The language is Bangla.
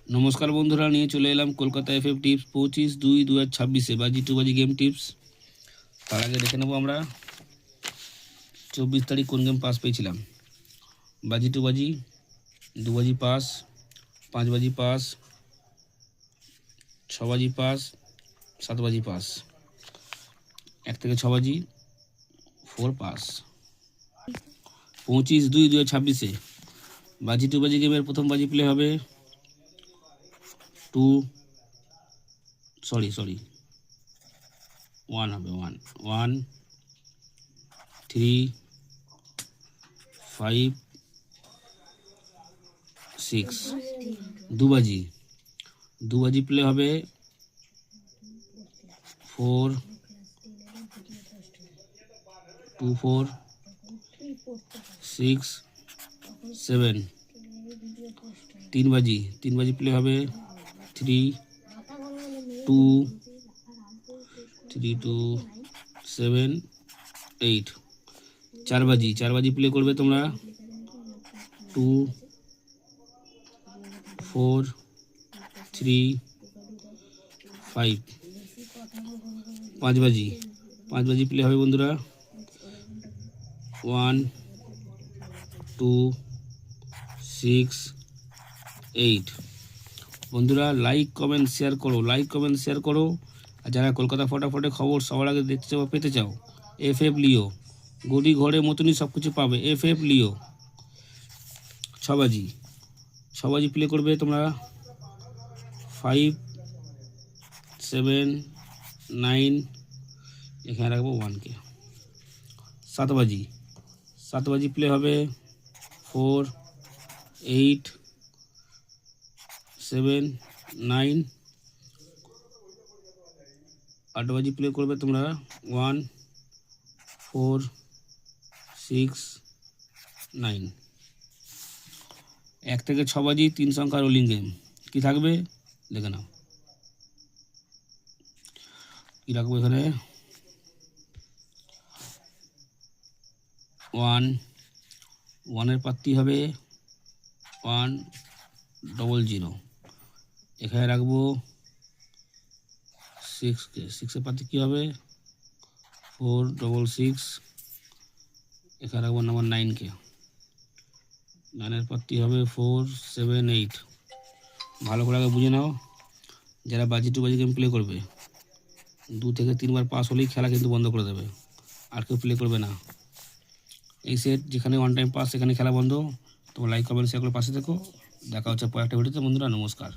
নমস্কার বন্ধুরা, নিয়ে চলে এলাম কলকাতা এফএফ টিপস 25/2/2026 বাজি টু বাজি গেম টিপস। তার আগে দেখে নেবো আমরা 24 তারিখ কোন গেম পাস পেয়েছিলাম। বাজি টু বাজি 2 বাজি পাস, 5 বাজি পাস, 6 বাজি পাস, 7 বাজি পাস, 1 থেকে 6 বাজি 4 পাস। 25/2/2026 বাজি টু বাজি গেমের প্রথম বাজি প্লে হবে 1 হবে 1 3 5 6 দু বাজি প্লে হবে 4 2 4 6 7 তিন বাজি প্লে হবে 3 2 7 8 চার বাজি প্লে করবে তোমরা 2 4 3 5 পাঁচ বাজি প্লে হবে বন্ধুরা 1 2 6 8। বন্ধুরা লাইক কমেন্ট শেয়ার করো। আর যারা কলকাতা ফটাফটে খবর সবার আগে দেখতে চাও পেতে চাও, এফএফ লিও, গড়ি ঘরে মতনই সব কিছু পাবে। এফএফ লিও। ছ বাজি প্লে করবে তোমরা 5 7 9, এখানে রাখবো 1কে। 7 বাজি প্লে হবে 4 8 7 9। 8 বাজি প্লে করবে তোমরা 1 4 6 9। 1 থেকে 6 বাজি 3 সংখ্যা রোলিং গেম। কি থাকবে দেখে নাও। কি রাখবো এখানে 1 প্রার্থী হবে 100। এখানে রাখবো 6কে। 6 প্রার্থী কী হবে 466। এখানে রাখবো নাম্বার 9কে। 9 প্রার্থী হবে 4 7 8। ভালো করে আগে বুঝে নাও। যারা বাজি টু বাজি গেম প্লে করবে 2 থেকে 3 বার পাস হলেই খেলা কিন্তু বন্ধ করে দেবে, আর কেউ প্লে করবে না। এই সেট যেখানে 1 টাইম পাস সেখানে খেলা বন্ধ। তোমরা লাইক কমেন্ট শেয়ার করে পাশে থেকো। দেখা হচ্ছে পরে একটা ভিডিওতে বন্ধুরা। নমস্কার।